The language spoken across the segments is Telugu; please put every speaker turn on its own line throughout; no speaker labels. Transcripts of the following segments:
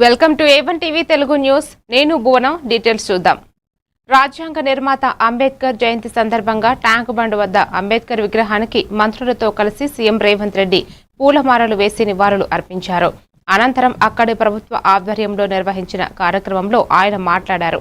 Welcome to A1 TV Telugu news. నేను భువన. డీటెయిల్స్ చూద్దాం. రాజ్యాంగ నిర్మాత అంబేద్కర్ జయంతి సందర్భంగా ట్యాంక్ బండ్ వద్ద అంబేద్కర్ విగ్రహానికి మంత్రులతో కలిసి సీఎం రేవంత్ రెడ్డి పూలమాలలు వేసి నివాళులు అర్పించారు. అనంతరం అక్కడి ప్రభుత్వ ఆధ్వర్యంలో నిర్వహించిన కార్యక్రమంలో ఆయన మాట్లాడారు.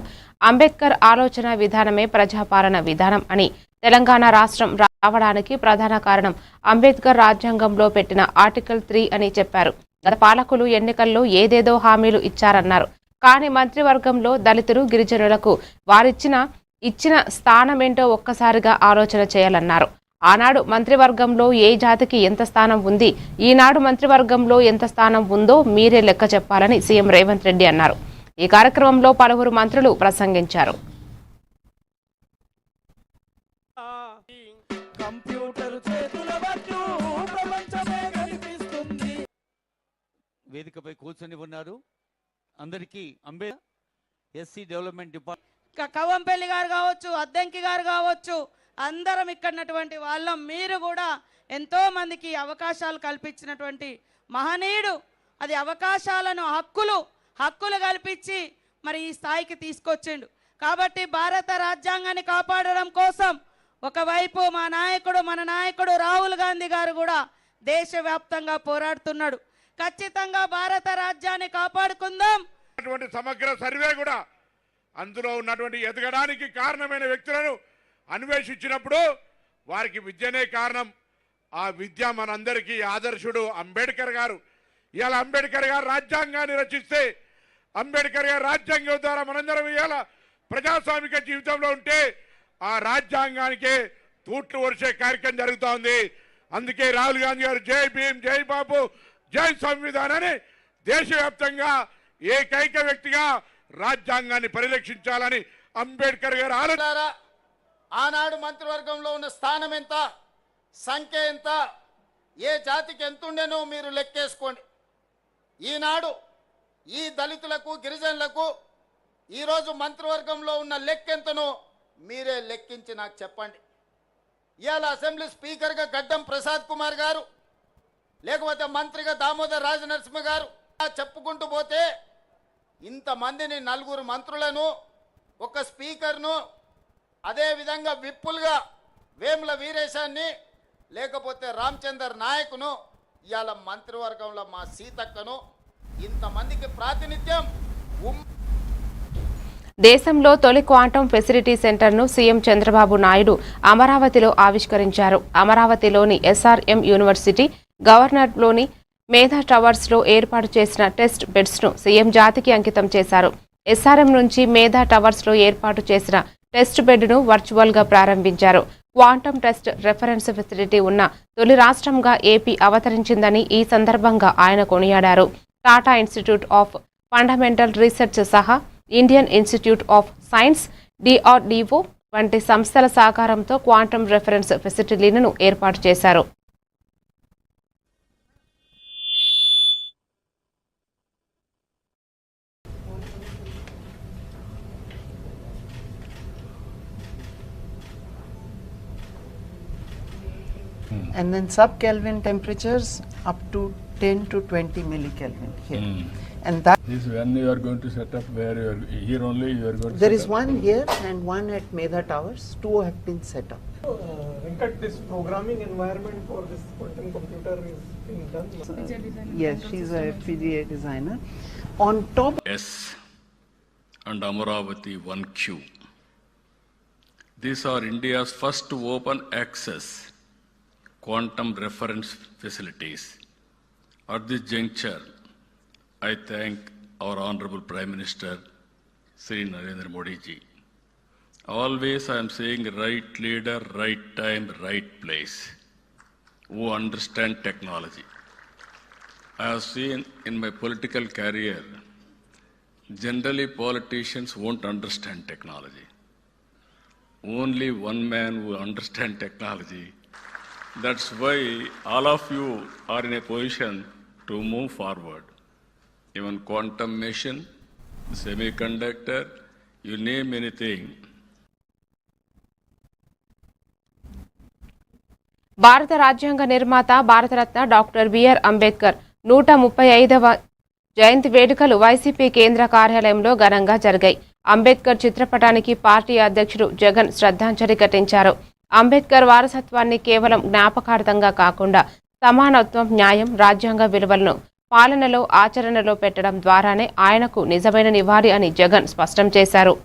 అంబేద్కర్ ఆలోచన విధానమే ప్రజాపాలన విధానం అని, తెలంగాణ రాష్ట్రం రావడానికి ప్రధాన కారణం అంబేద్కర్ రాజ్యాంగంలో పెట్టిన ఆర్టికల్ 3 అని చెప్పారు. గత పాలకులు ఎన్నికల్లో ఏదేదో హామీలు ఇచ్చారన్నారు. కానీ మంత్రివర్గంలో దళితులు, గిరిజనులకు ఇచ్చిన స్థానమేంటో ఒక్కసారిగా ఆలోచన చేయాలన్నారు. ఆనాడు మంత్రివర్గంలో ఏ జాతికి ఎంత స్థానం ఉంది, ఈనాడు మంత్రివర్గంలో ఎంత స్థానం ఉందో మీరే లెక్క చెప్పాలని సీఎం రేవంత్ రెడ్డి అన్నారు. ఈ కార్యక్రమంలో పలువురు మంత్రులు ప్రసంగించారు.
వేదికపై కూర్చొని ఉన్నారు. అందరికీ ఎస్సీ డెవలప్మెంట్ డిపార్ట్మెంట్
కవంపల్లి గారు కావచ్చు, అద్దంకి గారు కావచ్చు, అందరం ఇక్కడటువంటి వాళ్ళం. మీరు కూడా ఎంతో మందికి అవకాశాలు కల్పించినటువంటి మహనీయుడు. అది అవకాశాలను హక్కులు కల్పించి మరి ఈ స్థాయికి తీసుకొచ్చిండు. కాబట్టి భారత రాజ్యాంగాన్ని కాపాడడం కోసం ఒకవైపు మన నాయకుడు రాహుల్ గాంధీ గారు కూడా దేశవ్యాప్తంగా పోరాడుతున్నాడు. ఖచ్చితంగా భారత రాజ్యాన్ని కాపాడుకుందాం.
సమగ్ర సర్వే కూడా అందులో ఉన్నటువంటి ఎదగడానికి కారణమైన వ్యక్తులను అన్వేషించినప్పుడు వారికి విద్యనే కారణం. ఆ విద్య మనందరికీ ఆదర్శుడు అంబేద్కర్ గారు. ఇవాళ అంబేద్కర్ గారు రాజ్యాంగాన్ని రచిస్తే, అంబేద్కర్ గారు రాజ్యాంగం ద్వారా మనందరం ఇవాళ ప్రజాస్వామిక జీవితంలో ఉంటే ఆ రాజ్యాంగానికే తూట్లు వరిసే కార్యక్రమం జరుగుతూ ఉంది. అందుకే రాహుల్ గాంధీ గారు జై భీమ్, జై బాబు, జై సంవిధానాన్ని దేశవ్యాప్తంగా ఏకైక వ్యక్తిగా రాజ్యాంగాన్ని పరిరక్షించాలని అంబేద్కర్ గారు ఆలోచన.
ఆనాడు మంత్రివర్గంలో ఉన్న స్థానం ఎంత, సంఖ్య ఎంత, ఏ జాతికి ఎంతుండేనో మీరు లెక్కేసుకోండి. ఈనాడు ఈ దళితులకు, గిరిజనులకు ఈరోజు మంత్రివర్గంలో ఉన్న లెక్కెంతనో మీరే లెక్కించి నాకు చెప్పండి. ఇవాళ అసెంబ్లీ స్పీకర్గా గడ్డం ప్రసాద్ కుమార్ గారు, లేకపోతే మంత్రిగా దామోదర్ రాజనరసింహ గారు చెప్పుకుంటూ పోతే ఇంతమందిని, 4 మంత్రులను, ఒక స్పీకర్ను, అదేవిధంగా విప్పులుగా వేముల వీరేశాన్ని, లేకపోతే రామచందర్ నాయకును, ఇవాళ మంత్రివర్గంలో మా సీతక్కను, ఇంతమందికి ప్రాతినిధ్యం.
దేశంలో తొలి క్వాంటం ఫెసిలిటీ సెంటర్ను సీఎం చంద్రబాబు నాయుడు అమరావతిలో ఆవిష్కరించారు. అమరావతిలోని SRM యూనివర్సిటీ, గవర్నర్లోని మేధా టవర్స్లో ఏర్పాటు చేసిన టెస్ట్ బెడ్స్ను సీఎం జాతికి అంకితం చేశారు. SRM నుంచి మేధా టవర్స్లో ఏర్పాటు చేసిన టెస్ట్ బెడ్ను వర్చువల్గా ప్రారంభించారు. క్వాంటం టెస్ట్ రెఫరెన్స్ ఫెసిలిటీ ఉన్న తొలి రాష్ట్రంగా ఏపీ అవతరించిందని ఈ సందర్భంగా ఆయన కొనియాడారు. Tata institute of fundamental research సహా Indian institute of science, DRDO వంటి సంస్థల సహకారంతో క్వాంటం రెఫరెన్స్ ఫెసిలిటీలను ఏర్పాటు చేశారు.
And then sub-Kelvin temperatures up to 10 to 20 millikelvin here. And that
this when you are going to set up, where you are here only you are going to
there
set
is
up?
one here and one at Medha Towers. 2 have been set up.
Venkat, this programming environment for this quantum computer is being done?
Yes, she's a FPGA designer. On top
S and Amaravati 1Q. These are India's first open access quantum reference facilities. At this juncture, I thank our Honorable Prime Minister, Sri Narendra Modi ji. Always I am saying right leader, right time, right place, who understand technology. I have seen in my political career, generally politicians won't understand technology. Only one man who understands technology. That's why all of you are in a position to move forward. Even quantum machine, semiconductor, you name anything.
భారత రాజ్యాంగ నిర్మాత, భారతరత్న డాక్టర్ బిఆర్ అంబేద్కర్ 135వ జయంతి వేడుకలు వైసీపీ కేంద్ర కార్యాలయంలో ఘనంగా జరిగాయి. అంబేద్కర్ చిత్రపటానికి పార్టీ అధ్యక్షుడు జగన్ శ్రద్ధాంజలి ఘటించారు. అంబేద్కర్ వారసత్వాన్ని కేవలం జ్ఞాపకార్థంగా కాకుండా సమానత్వం, న్యాయం, రాజ్యాంగ విలువలను పాలనలో, ఆచరణలో పెట్టడం ద్వారానే ఆయనకు నిజమైన నివాళి అని జగన్ స్పష్టం చేశారు.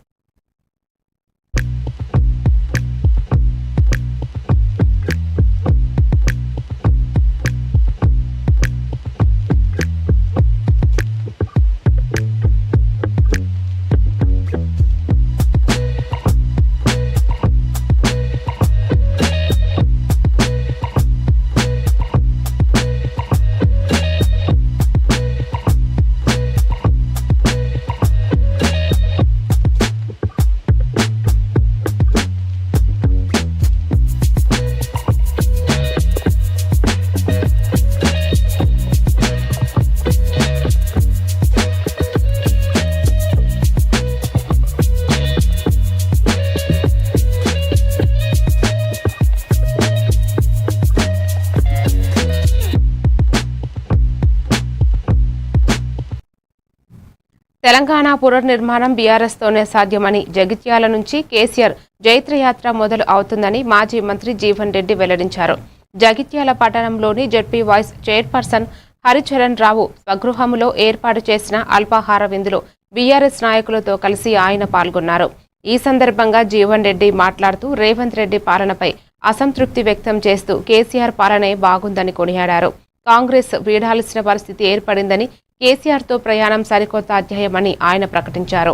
తెలంగాణ పునర్నిర్మాణం బీఆర్ఎస్తోనే సాధ్యమని, జగిత్యాల నుంచి కేసీఆర్ జైత్రయాత్ర మొదలు అవుతుందని మాజీ మంత్రి జీవన్ రెడ్డి వెల్లడించారు. జగిత్యాల పట్టణంలోని జెడ్పీ వైస్ చైర్పర్సన్ హరిచరణ్ రావు స్వగృహంలో ఏర్పాటు చేసిన అల్పాహార విందులో బీఆర్ఎస్ నాయకులతో కలిసి ఆయన పాల్గొన్నారు. ఈ సందర్భంగా జీవన్ రెడ్డి మాట్లాడుతూ రేవంత్ రెడ్డి పాలనపై అసంతృప్తి వ్యక్తం చేస్తూ కేసీఆర్ పాలనే బాగుందని కొనియాడారు. కాంగ్రెస్ వీడాల్సిన పరిస్థితి ఏర్పడిందని, కేసీఆర్తో ప్రయాణం సరికొత్త అధ్యాయమని ఆయన ప్రకటించారు.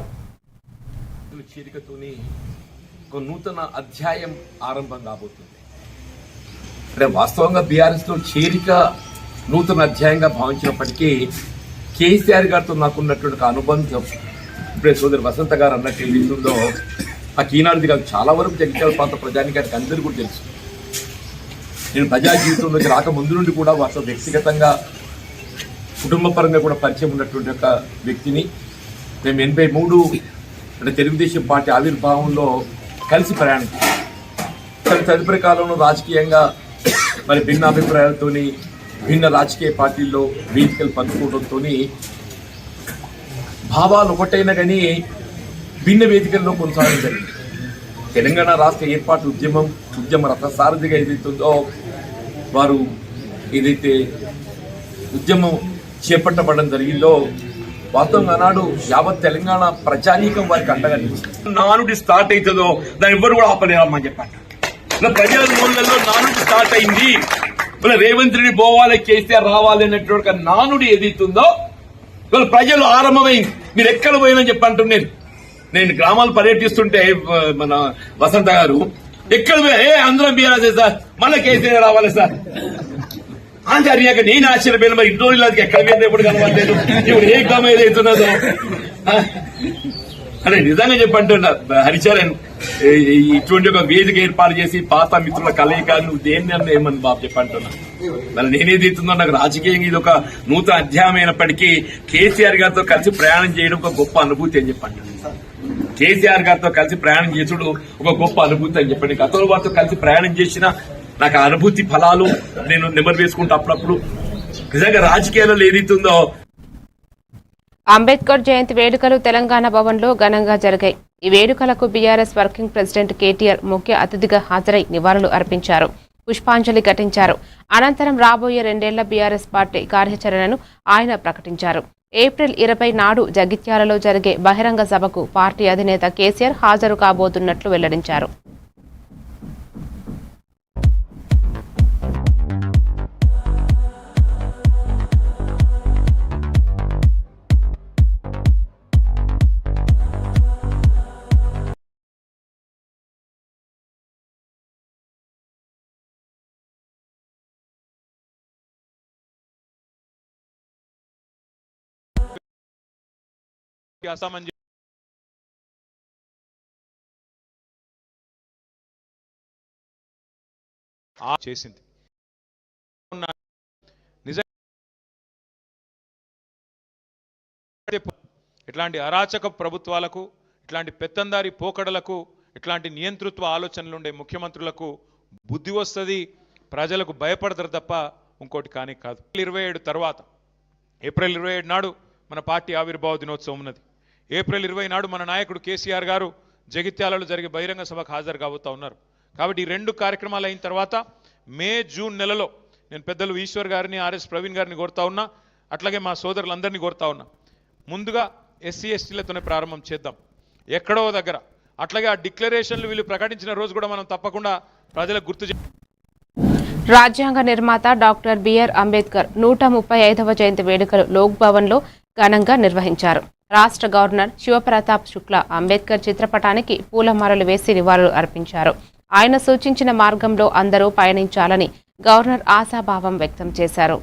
చేరికతోని ఒక నూతన అధ్యాయం ఆరంభం కాబోతుంది. అంటే వాస్తవంగా బీఆర్ఎస్లో చేరిక నూతన అధ్యాయంగా భావించినప్పటికీ కేసీఆర్ గారితో నాకున్నటువంటి అనుబంధం ఇప్పుడే సోదరి వసంత గారు అన్నట్టు ఏదైతుందో ఆ ఈనాడుది కాదు, చాలా వరకు జగిత్యాల ప్రాంత ప్రజానికానికి అందరికీ కూడా తెలుసు. నేను ప్రజా జీవితంలోకి రాకముందు నుండి కూడా వాస్తవ వ్యక్తిగతంగా కుటుంబ పరంగా కూడా పరిచయం ఉన్నటువంటి ఒక వ్యక్తిని. మేము 83 అంటే తెలుగుదేశం పార్టీ ఆవిర్భావంలో కలిసి ప్రయాణించాం. తదుపరి కాలంలో రాజకీయంగా మరి భిన్న అభిప్రాయాలతో భిన్న రాజకీయ పార్టీల్లో వేదికలు పంచుకోవడంతో భావాలు ఒకటైనా కానీ భిన్న వేదికల్లో కొనసాగడం జరిగింది. తెలంగాణ రాష్ట్ర ఏర్పాటు ఉద్యమ రథసారథిగా ఏదైతుందో వారు ఏదైతే ఉద్యమం చేపట్టబడడం జరిగిందో వాస్తవంగా నాడు యావత్ తెలంగాణ ప్రజానీకం వారికి అండగా నిలిచింది. నానుడి స్టార్ట్ అవుతుందో దాన్ని ఎవ్వరు కూడా ఆపలేరమ్మని చెప్పండి. ప్రజల మూలలో నానుడి స్టార్ట్ అయింది. రేవంత్ రెడ్డి పోవాలి, కేసీఆర్ రావాలి అన్నటువంటి నానుడి ఏదైతుందో ఇవాళ ప్రజలు ఆరంభమైంది. మీరు ఎక్కడ పోయినా చెప్పంటున్నారు. నేను గ్రామాలు పర్యటిస్తుంటే మన వసంత గారు ఎక్కడ అందరం బీఆర్ఎస్ సార్, మళ్ళీ కేసీఆర్ రావాలి సార్ అని జరిగాక నేను ఆశ్చర్యపోయిన. మరి ఇంట్లో ఎక్కడ పోయినా ఎప్పుడు కనబడలేదు. ఇప్పుడు ఏ గ్రామం ఏదైతున్నదో అంటే నిజంగా చెప్పంటున్నారు హరిచరణ్, ఇటువంటి ఒక వేదిక ఏర్పాటు చేసి పాత మిత్రుల కలయిక నువ్వు దేన్ని అన్న ఏమని బాబు చెప్పంటున్నా. మరి నేనేదైతుందో నాకు రాజకీయంగా ఇది ఒక నూతన అధ్యాయం అయినప్పటికీ కేసీఆర్ గారితో కలిసి ప్రయాణం చేయడం ఒక గొప్ప అనుభూతి అని చెప్పంటున్నాను. కేసీఆర్ గారితో కలిసి ప్రయాణం చేసుడు ఒక గొప్ప అనుభూతి అని చెప్పండి. గతంలో వారితో కలిసి ప్రయాణం చేసిన నాకు ఆ అనుభూతి ఫలాలు నేను నెమరు వేసుకుంటా అప్పుడప్పుడు. నిజంగా రాజకీయాలలో ఏదైతుందో.
అంబేద్కర్ జయంతి వేడుకలు తెలంగాణ భవన్లో ఘనంగా జరిగాయి. ఈ వేడుకలకు బీఆర్ఎస్ వర్కింగ్ ప్రెసిడెంట్ కేటీఆర్ ముఖ్య అతిథిగా హాజరై నివాళులు అర్పించారు, పుష్పాంజలి ఘటించారు. అనంతరం రాబోయే 2 ఏళ్ల బీఆర్ఎస్ పార్టీ కార్యాచరణను ఆయన ప్రకటించారు. ఏప్రిల్ 20 నాడు జగిత్యాలలో జరిగే బహిరంగ సభకు పార్టీ అధినేత కేసీఆర్ హాజరు కాబోతున్నట్లు వెల్లడించారు.
చేసింది ఇట్లాంటి అరాచక ప్రభుత్వాలకు, ఇట్లాంటి పెత్తందారి పోకడలకు, ఇట్లాంటి నియంతృత్వ ఆలోచనలుండే ముఖ్యమంత్రులకు బుద్ధి వస్తుంది, ప్రజలకు భయపడతారు తప్ప ఇంకోటి కానీ కాదు. 27 తర్వాత ఏప్రిల్ 27 నాడు మన పార్టీ ఆవిర్భావ దినోత్సవం ఉన్నది. ఏప్రిల్ 20 నాడు మన నాయకుడు కేసీఆర్ గారు జగిత్యాలలో జరిగే బహిరంగ సభకు హాజరు కాబోతా ఉన్నారు. కాబట్టి ఈ 2 కార్యక్రమాలు అయిన తర్వాత మే జూన్ నెలలో నేను పెద్దలు ఈశ్వర్ గారిని ఆర్ఎస్ ప్రవీణ్ గారిని కోరుతా ఉన్నా, అట్లాగే మా సోదరులందరినీ కోరుతా ఉన్నా, ముందుగా ఎస్సీ ఎస్టీలతోనే ప్రారంభం చేద్దాం ఎక్కడో దగ్గర. అట్లాగే ఆ డిక్లరేషన్లు వీళ్ళు ప్రకటించిన రోజు కూడా మనం తప్పకుండా ప్రజలకు గుర్తు
రాజ్యాంగ నిర్మాత డాక్టర్ బిఆర్ అంబేద్కర్ 135వ జయంతి వేడుకలు లోక్ భవన్లో ఘనంగా నిర్వహించారు. రాష్ట్ర గవర్నర్ శివప్రతాప్ శుక్లా అంబేద్కర్ చిత్రపటానికి పూలమాలలు వేసి నివాళులు అర్పించారు. ఆయన సూచించిన మార్గంలో అందరూ పయనించాలని గవర్నర్ ఆశాభావం వ్యక్తం చేశారు.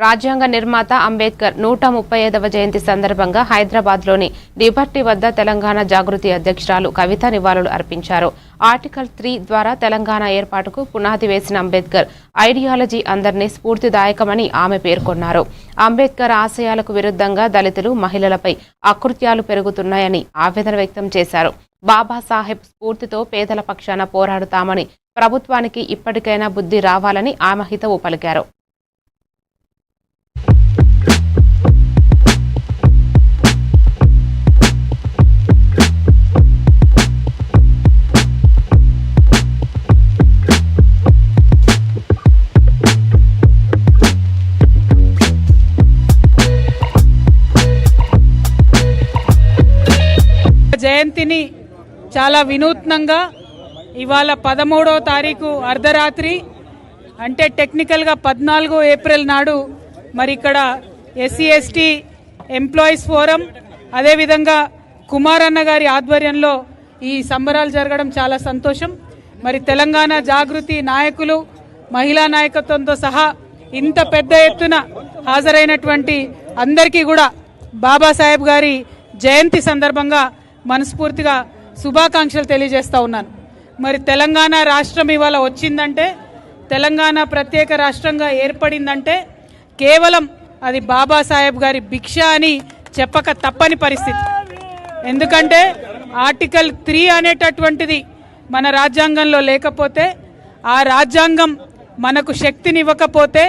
రాజ్యాంగ నిర్మాత అంబేద్కర్ 135వ జయంతి సందర్భంగా హైదరాబాద్లోని లిబర్టీ వద్ద తెలంగాణ జాగృతి అధ్యక్షురాలు కవిత నివాళులు అర్పించారు. ఆర్టికల్ 3 ద్వారా తెలంగాణ ఏర్పాటుకు పునాది వేసిన అంబేద్కర్ ఐడియాలజీ అందరినీ స్ఫూర్తిదాయకమని ఆమె పేర్కొన్నారు. అంబేద్కర్ ఆశయాలకు విరుద్ధంగా దళితులు, మహిళలపై అకృత్యాలు పెరుగుతున్నాయని ఆవేదన వ్యక్తం చేశారు. బాబాసాహెబ్ స్ఫూర్తితో పేదల పక్షాన పోరాడుతామని, ప్రభుత్వానికి ఇప్పటికైనా బుద్ధి రావాలని ఆమె హితవు పలికారు.
జయంతిని చాలా వినూత్నంగా ఇవాళ 13వ తారీఖు అర్ధరాత్రి అంటే టెక్నికల్గా 14 ఏప్రిల్ నాడు మరి ఇక్కడ ఎస్సీ ఎస్టీ ఎంప్లాయీస్ ఫోరం అదేవిధంగా కుమారన్న గారి ఆధ్వర్యంలో ఈ సంబరాలు జరగడం చాలా సంతోషం. మరి తెలంగాణ జాగృతి నాయకులు, మహిళా నాయకత్వంతో సహా ఇంత పెద్ద ఎత్తున హాజరైనటువంటి అందరికీ కూడా బాబాసాహెబ్ గారి జయంతి సందర్భంగా మనస్ఫూర్తిగా శుభాకాంక్షలు తెలియజేస్తా ఉన్నాను. మరి తెలంగాణ రాష్ట్రం ఇవాళ వచ్చిందంటే, తెలంగాణ ప్రత్యేక రాష్ట్రంగా ఏర్పడిందంటే కేవలం అది బాబాసాహెబ్ గారి భిక్ష అని చెప్పక తప్పని పరిస్థితి. ఎందుకంటే ఆర్టికల్ 3 అనేటటువంటిది మన రాజ్యాంగంలో లేకపోతే, ఆ రాజ్యాంగం మనకు శక్తినివ్వకపోతే,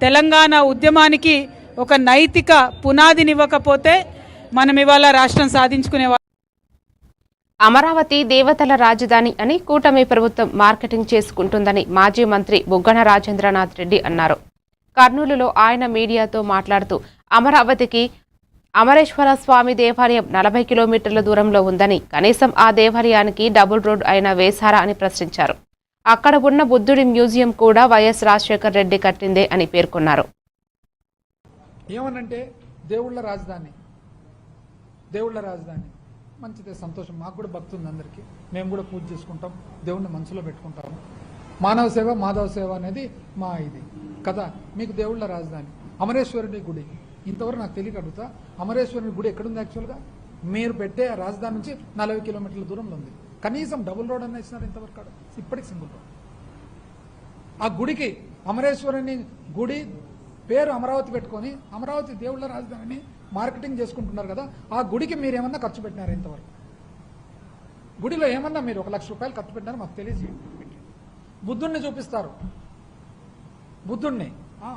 తెలంగాణ ఉద్యమానికి ఒక నైతిక పునాదినివ్వకపోతే మనం ఇవాళ రాష్ట్రం సాధించుకునే.
అమరావతి దేవతల రాజధాని అని కూటమి ప్రభుత్వం మార్కెటింగ్ చేసుకుంటుందని మాజీ మంత్రి బుగ్గన రాజేంద్రనాథ్ రెడ్డి అన్నారు. కర్నూలులో ఆయన మీడియాతో మాట్లాడుతూ అమరావతికి అమరేశ్వర స్వామి దేవాలయం 40 కిలోమీటర్ల దూరంలో ఉందని, కనీసం ఆ దేవాలయానికి డబుల్ రోడ్ అయినా వేశారా అని ప్రశ్నించారు. అక్కడ ఉన్న బుద్ధుడి మ్యూజియం కూడా వైఎస్ రాజశేఖర్ రెడ్డి కట్టిందే అని పేర్కొన్నారు.
ఏమనంటే దేవుళ్ళ రాజధాని మంచిదే, సంతోషం. మాకు కూడా భక్తి ఉంది అందరికీ, మేము కూడా పూజ చేసుకుంటాం, దేవుణ్ణి మనసులో పెట్టుకుంటాము. మానవ సేవ మాధవ సేవ అనేది మా ఇది కదా. మీకు దేవుళ్ళ రాజధాని అమరేశ్వరుని గుడి, ఇంతవరకు నాకు తెలియక అడుగుతా, అమరేశ్వరుని గుడి ఎక్కడుంది? యాక్చువల్గా మీరు పెట్టే రాజధాని నుంచి 40 కిలోమీటర్ల దూరంలో ఉంది. కనీసం డబుల్ రోడ్ అన్న ఇచ్చినారు ఇంతవరకు? ఇప్పటికి సింగిల్ రోడ్. ఆ గుడికి అమరేశ్వరుని గుడి పేరు అమరావతి పెట్టుకొని అమరావతి దేవుళ్ళ రాజధానిని మార్కెటింగ్ చేసుకుంటున్నారు కదా. ఆ గుడికి మీరు ఏమన్నా ఖర్చు పెట్టినారు ఇంతవరకు? గుడిలో ఏమన్నా మీరు 1 లక్ష రూపాయలు ఖర్చు పెట్టినారు మాకు తెలియజేయండి. బుద్ధుడిని చూపిస్తారు, బుద్ధుడిని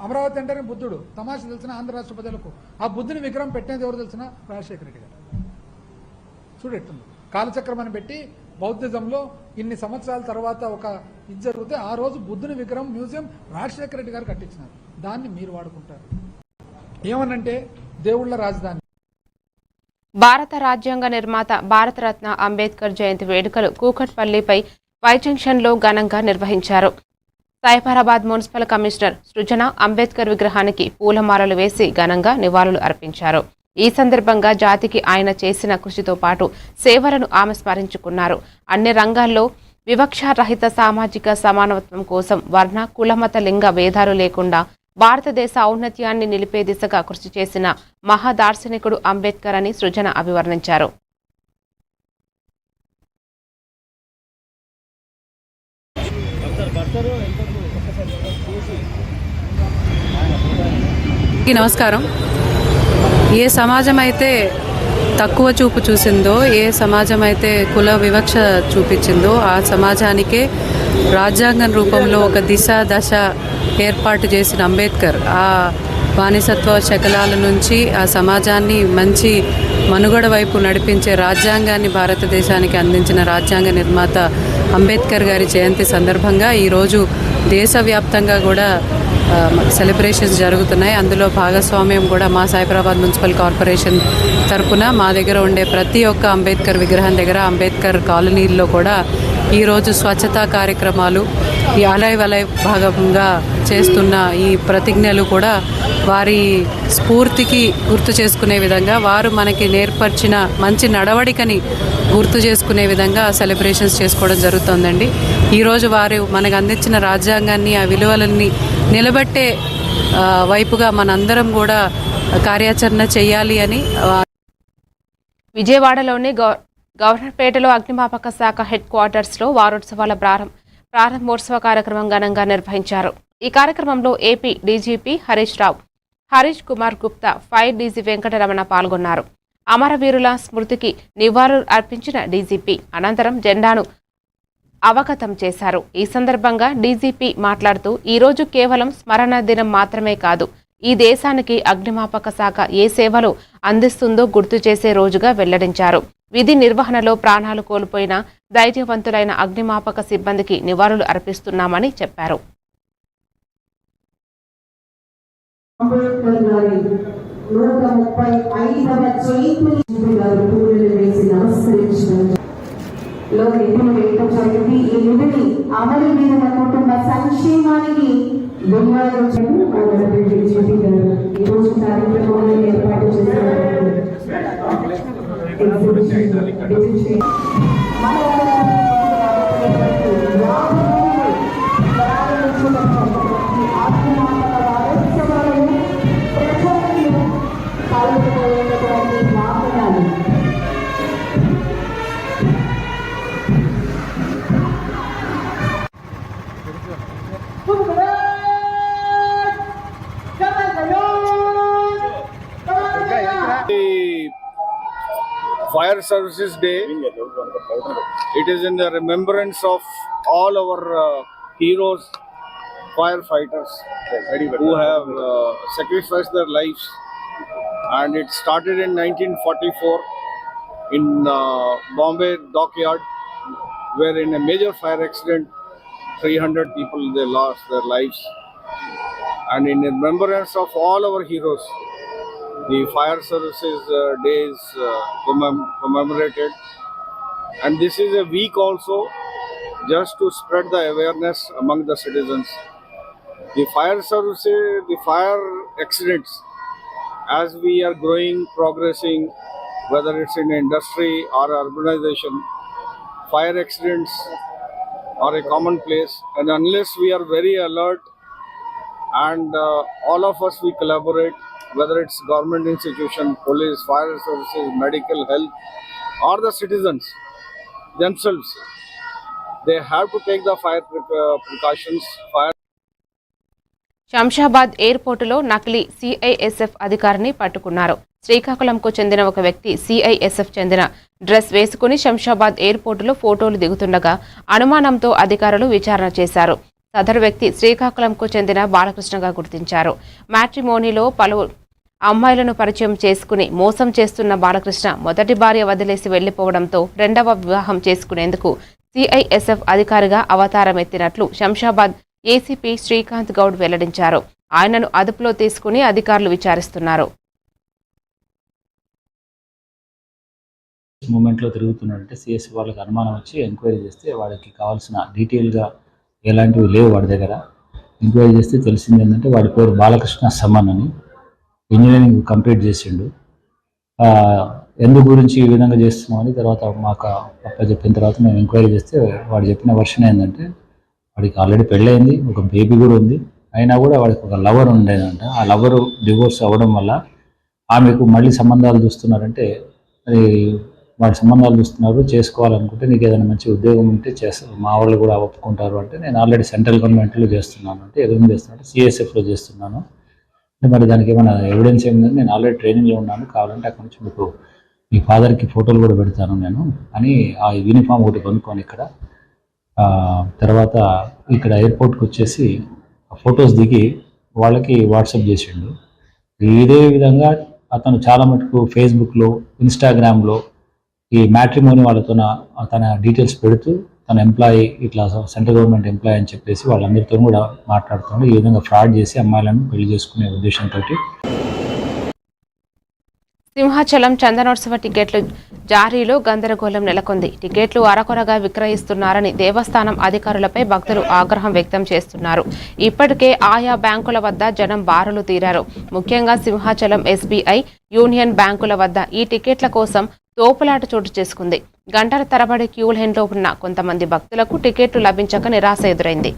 అమరావతి అంటేనే బుద్ధుడు తమాష తెలిసిన ఆంధ్ర రాష్ట్ర ప్రజలకు. ఆ బుద్ధుని విగ్రహం పెట్టినది ఎవరు తెలిసిన? రాజశేఖర రెడ్డి గారు. చూడెట్టుంది కాలచక్రం అని పెట్టి బౌద్ధిజంలో ఇన్ని సంవత్సరాల తర్వాత ఒక ఇది జరిగితే ఆ రోజు బుద్ధుని విగ్రహం మ్యూజియం రాజశేఖర రెడ్డి గారు కట్టించినారు. దాన్ని మీరు వాడుకుంటారు. ఏమనంటే దేవుళ్ళ రాజధాని.
భారత రాజ్యాంగ నిర్మాత భారతరత్న అంబేద్కర్ జయంతి వేడుకలు కూకట్పల్లిపై వై జంక్షన్లో ఘనంగా నిర్వహించారు. సైబరాబాద్ మున్సిపల్ కమిషనర్ సృజన అంబేద్కర్ విగ్రహానికి పూలమాలలు వేసి ఘనంగా నివాళులు అర్పించారు. ఈ సందర్భంగా జాతికి ఆయన చేసిన కృషితో పాటు సేవలను ఆమె స్మరించుకున్నారు. అన్ని రంగాల్లో వివక్షారహిత సామాజిక సమానత్వం కోసం వర్ణ, కులమత, లింగ భేదాలు లేకుండా భారతదేశ ఔన్నత్యాన్ని నిలిపే దిశగా కృషి చేసిన మహాదార్శనికుడు అంబేద్కర్ అని సృజన అభివర్ణించారు.
నమస్కారం. ఏ సమాజం అయితే తక్కువ చూపు చూసిందో, ఏ సమాజం అయితే కుల వివక్ష చూపించిందో ఆ సమాజానికే రాజ్యాంగం రూపంలో ఒక దిశ దశ ఏర్పాటు చేసిన అంబేద్కర్ ఆ బానిసత్వ శకలాల నుంచి ఆ సమాజాన్ని మంచి మనుగడ వైపు నడిపించే రాజ్యాంగాన్ని భారతదేశానికి అందించిన రాజ్యాంగ నిర్మాత అంబేద్కర్ గారి జయంతి సందర్భంగా ఈరోజు దేశవ్యాప్తంగా కూడా సెలబ్రేషన్స్ జరుగుతున్నాయి. అందులో భాగస్వామ్యం కూడా మా సైబరాబాద్ మున్సిపల్ కార్పొరేషన్ తరపున మా దగ్గర ఉండే ప్రతి ఒక్క అంబేద్కర్ విగ్రహం దగ్గర, అంబేద్కర్ కాలనీల్లో కూడా ఈరోజు స్వచ్ఛతా కార్యక్రమాలు, ఈ అలై వలై భాగంగా చేస్తున్న ఈ ప్రతిజ్ఞలు కూడా వారి స్ఫూర్తికి గుర్తు చేసుకునే విధంగా, వారు మనకి నేర్పరిచిన మంచి నడవడికని గుర్తు చేసుకునే విధంగా సెలబ్రేషన్స్ చేసుకోవడం జరుగుతుందండి. ఈరోజు వారు మనకు అందించిన రాజ్యాంగాన్ని, ఆ విలువలన్నీ నిలబెట్టే వైపుగా మనందరం కూడా కార్యాచరణ చేయాలి అని.
విజయవాడలోని గవర్నర్పేటలో అగ్నిమాపక శాఖ హెడ్ క్వార్టర్స్లో వారోత్సవాల ప్రారంభోత్సవ కార్యక్రమం ఘనంగా నిర్వహించారు. ఈ కార్యక్రమంలో AP DGP Harish Kumar Gupta, fire DG Venkataramana పాల్గొన్నారు. అమరవీరుల స్మృతికి నివాళులు అర్పించిన డీజీపీ అనంతరం జెండాను అవగతం చేశారు. ఈ సందర్భంగా డీజీపీ మాట్లాడుతూ ఈరోజు కేవలం స్మరణ దినం మాత్రమే కాదు, ఈ దేశానికి అగ్నిమాపక శాఖ ఏ సేవలు అందిస్తుందో గుర్తు చేసే రోజుగా వెల్లడించారు. విధి నిర్వహణలో ప్రాణాలు కోల్పోయిన ధైర్యవంతులైన అగ్నిమాపక సిబ్బందికి నివాళులు అర్పిస్తున్నామని చెప్పారు.
అమరవీరుల కుటుంబ సంక్షేమానికి ఈరోజు కార్యక్రమాన్ని ఏర్పాటు
Fire Services Day. It is in the remembrance of all our heroes, firefighters who have sacrificed their lives. And it started in 1944 in Bombay Dockyard, where in a major fire accident 300 people they lost their lives. And in remembrance of all our heroes, the Fire Services Day is commemorated, and this is a week also just to spread the awareness among the citizens. The fire services, the fire accidents, as we are growing, progressing, whether it's in industry or urbanization, fire accidents are a commonplace, and unless we are very alert and all of us we collaborate, whether it's government institution, police, fire services, medical, health, or the citizens themselves, they have to take the fire precautions.
Shamshabad ఎయిర్పోర్టులో నకిలీ సిఐఎస్ఎఫ్ అధికారిని పట్టుకున్నారు. శ్రీకాకుళంకు చెందిన ఒక వ్యక్తి సిఐఎస్ఎఫ్ చెందిన డ్రెస్ వేసుకుని శంషాబాద్ ఎయిర్పోర్టులో ఫోటోలు దిగుతుండగా అనుమానంతో అధికారులు విచారణ చేశారు. సదరు వ్యక్తి శ్రీకాకుళంకు చెందిన బాలకృష్ణగా గుర్తించారు. మ్యాట్రిమోనీలో పలువురు అమ్మాయిలను పరిచయం చేసుకుని మోసం చేస్తున్న బాలకృష్ణ మొదటి భార్య వదిలేసి వెళ్లిపోవడంతో రెండవ వివాహం చేసుకునేందుకు సిఐఎస్ఎఫ్ అధికారిగా అవతారం ఎత్తినట్లు శంషాబాద్ ఏసీపీ శ్రీకాంత్ గౌడ్ వెల్లడించారు. ఆయనను అదుపులో తీసుకుని అధికారులు విచారిస్తున్నారు.
మూమెంట్లో తిరుగుతున్నాడంటే సిఎస్సి వాళ్ళకి అనుమానం వచ్చి ఎంక్వైరీ చేస్తే వాళ్ళకి కావాల్సిన డీటెయిల్గా ఎలాంటివి లేవు వాడి దగ్గర. ఎంక్వైరీ చేస్తే తెలిసింది ఏంటంటే వాడి పేరు బాలకృష్ణ సమన్ అని, ఇంజనీరింగ్ కంప్లీట్ చేసిండు. ఎందు గురించి ఈ విధంగా చేస్తున్నామని తర్వాత మాకు అప్ప చెప్పిన తర్వాత మేము ఎంక్వైరీ చేస్తే వాడు చెప్పిన వర్షన్ ఏంటంటే వాడికి ఆల్రెడీ పెళ్ళయింది, ఒక బేబీ కూడా ఉంది. అయినా కూడా వాడికి ఒక లవర్ ఉండేదంట. ఆ లవరు డివోర్స్ అవ్వడం వల్ల ఆమెకు మళ్ళీ సంబంధాలు చూస్తున్నారంటే, అది వాడి సంబంధాలు చూస్తున్నారు, చేసుకోవాలనుకుంటే నీకు ఏదైనా మంచి ఉద్యోగం ఉంటే మా వాళ్ళు కూడా ఒప్పుకుంటారు అంటే, నేను ఆల్రెడీ సెంట్రల్ గవర్నమెంట్లో చేస్తున్నాను అంటే, ఏం చేస్తున్నాను అంటే సిఎస్ఎఫ్లో చేస్తున్నాను అంటే, మరి దానికి ఏమైనా ఎవిడెన్స్ ఏమిందని, నేను ఆల్రెడీ ట్రైనింగ్లో ఉన్నాను, కావాలంటే అక్కడి నుంచి మీకు మీ ఫాదర్కి ఫోటోలు కూడా పెడతాను నేను అని ఆ యూనిఫామ్ ఒకటి కొనుక్కొని ఇక్కడ తర్వాత ఇక్కడ ఎయిర్పోర్ట్కి వచ్చేసి ఫొటోస్ దిగి వాళ్ళకి వాట్సాప్ చేసిండు. ఇదే విధంగా అతను చాలా మటుకు ఫేస్బుక్లో, ఇన్స్టాగ్రామ్లో ఈ మ్యాట్రిమోని వాళ్ళతో తన డీటెయిల్స్ పెడుతూ తన ఎంప్లాయీ ఇట్లా సెంట్రల్ గవర్నమెంట్ ఎంప్లాయీ అని చెప్పేసి వాళ్ళందరితో కూడా మాట్లాడుతున్నాడు. ఈ విధంగా ఫ్రాడ్ చేసి అమ్మాయిలను పెళ్లి చేసుకునే ఉద్దేశంతో.
సింహాచలం చందనోత్సవ టికెట్లు జారీలో గందరగోళం నెలకొంది. టికెట్లు అరకొరగా విక్రయిస్తున్నారని దేవస్థానం అధికారులపై భక్తులు ఆగ్రహం వ్యక్తం చేస్తున్నారు. ఇప్పటికే ఆయా బ్యాంకుల వద్ద జనం బారులు తీరారు. ముఖ్యంగా సింహాచలం ఎస్బీఐ, యూనియన్ బ్యాంకుల వద్ద ఈ టికెట్ల కోసం తోపులాట చోటు చేసుకుంది. గంటల తరబడి క్యూ లైన్లో ఉన్న కొంతమంది భక్తులకు టికెట్లు లభించక నిరాశ ఎదురైంది.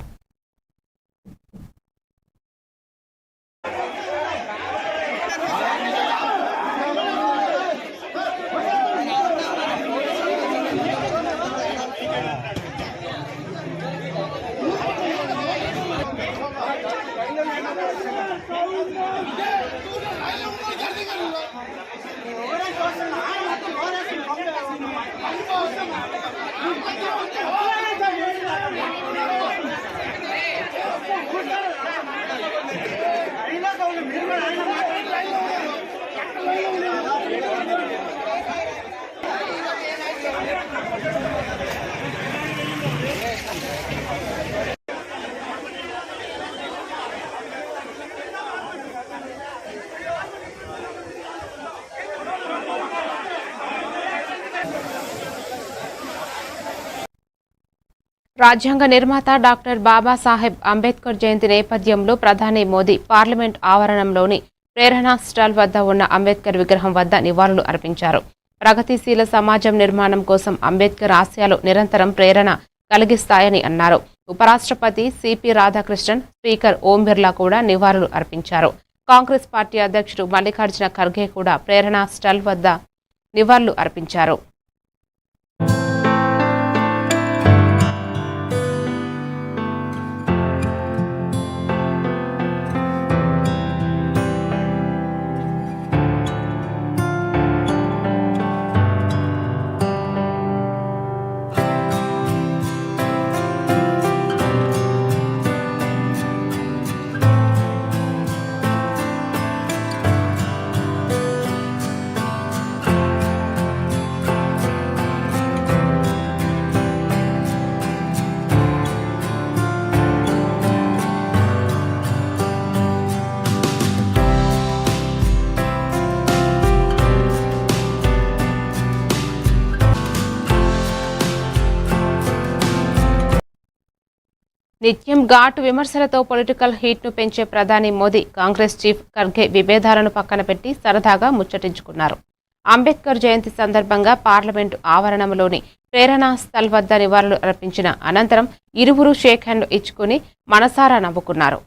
రాజ్యాంగ నిర్మాత డాక్టర్ బాబాసాహెబ్ అంబేద్కర్ జయంతి నేపథ్యంలో ప్రధాని మోదీ పార్లమెంట్ ఆవరణంలోని ప్రేరణా స్టాల్ వద్ద ఉన్న అంబేద్కర్ విగ్రహం వద్ద నివాళులు అర్పించారు. ప్రగతిశీల సమాజం నిర్మాణం కోసం అంబేద్కర్ ఆశయాలు నిరంతరం ప్రేరణ కలిగిస్తాయని అన్నారు. ఉపరాష్ట్రపతి సిపి రాధాకృష్ణన్, స్పీకర్ ఓం బిర్లా కూడా నివాళులు అర్పించారు. కాంగ్రెస్ పార్టీ అధ్యక్షుడు మల్లికార్జున ఖర్గే కూడా ప్రేరణా స్టాల్ వద్ద నివాళులు అర్పించారు. నిత్యం ఘాటు విమర్శలతో పొలిటికల్ హీట్ను పెంచే ప్రధాని మోదీ, కాంగ్రెస్ చీఫ్ ఖర్గే విభేదాలను పక్కన పెట్టి సరదాగా ముచ్చటించుకున్నారు. అంబేద్కర్ జయంతి సందర్భంగా పార్లమెంటు ఆవరణంలోని ప్రేరణా స్థల్ వద్ద నివాళులు అర్పించిన అనంతరం ఇరువురు షేక్ హ్యాండ్ ఇచ్చుకుని మనసారా నవ్వుకున్నారు.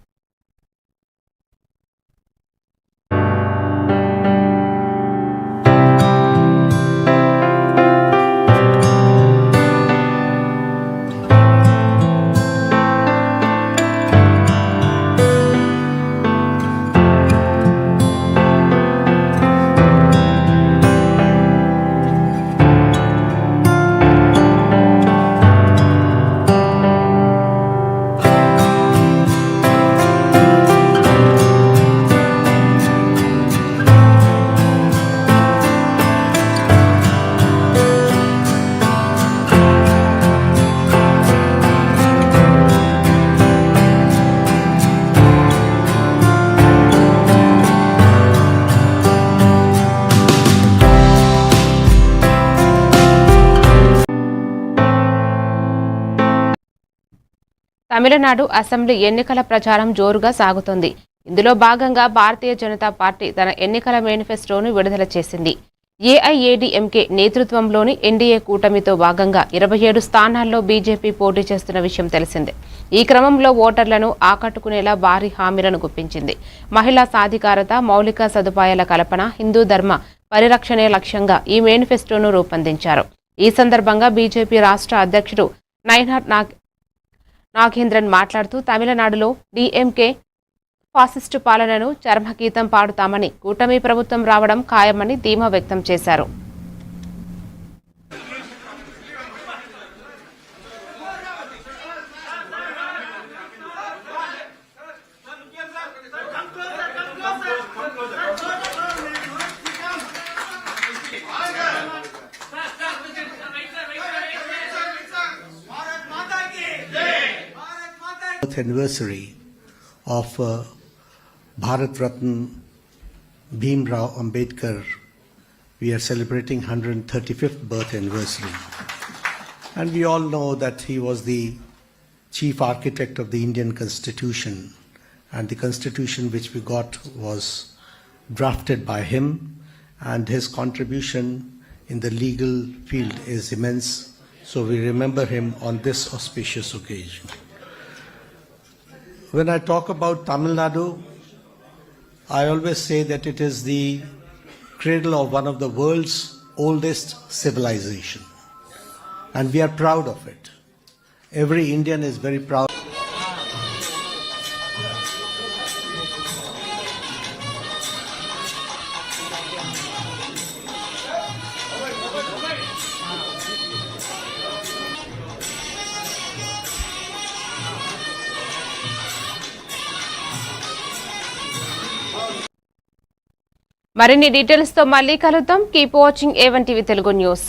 తమిళనాడు అసెంబ్లీ ఎన్నికల ప్రచారం జోరుగా సాగుతోంది. ఇందులో భాగంగా భారతీయ జనతా పార్టీ తన ఎన్నికల మేనిఫెస్టోను విడుదల చేసింది. ఏఐఏడీఎంకే నేతృత్వంలోని ఎన్డీఏ కూటమితో భాగంగా 27 స్థానాల్లో బీజేపీ పోటీ చేస్తున్న విషయం తెలిసిందే. ఈ క్రమంలో ఓటర్లను ఆకట్టుకునేలా భారీ హామీలను గుప్పించింది. మహిళా సాధికారత, మౌలిక సదుపాయాల కల్పన, హిందూ ధర్మ పరిరక్షణే లక్ష్యంగా ఈ మేనిఫెస్టోను రూపొందించారు. ఈ సందర్భంగా బీజేపీ రాష్ట్ర అధ్యక్షుడు నైనార్ నాగేంద్రన్ మాట్లాడుతూ తమిళనాడులో డీఎంకే ఫాసిస్టు పాలనను చర్మగీతం పాడుతామని, కూటమి ప్రభుత్వం రావడం ఖాయమని ధీమా వ్యక్తం చేశారు.
Anniversary of Bharat Ratna Bhim Rao Ambedkar. We are celebrating 135th birth anniversary. And we all know that he was the chief architect of the Indian Constitution. And the Constitution which we got was drafted by him. And his contribution in the legal field is immense. So we remember him on this auspicious occasion. When I talk about Tamil Nadu, I always say that it is the cradle of one of the world's oldest civilization. And we are proud of it. Every Indian is very proud.
మరిన్ని డీటెయిల్స్ తో మళ్ళీ కలుద్దాం. Keep watching A1 TV Telugu news.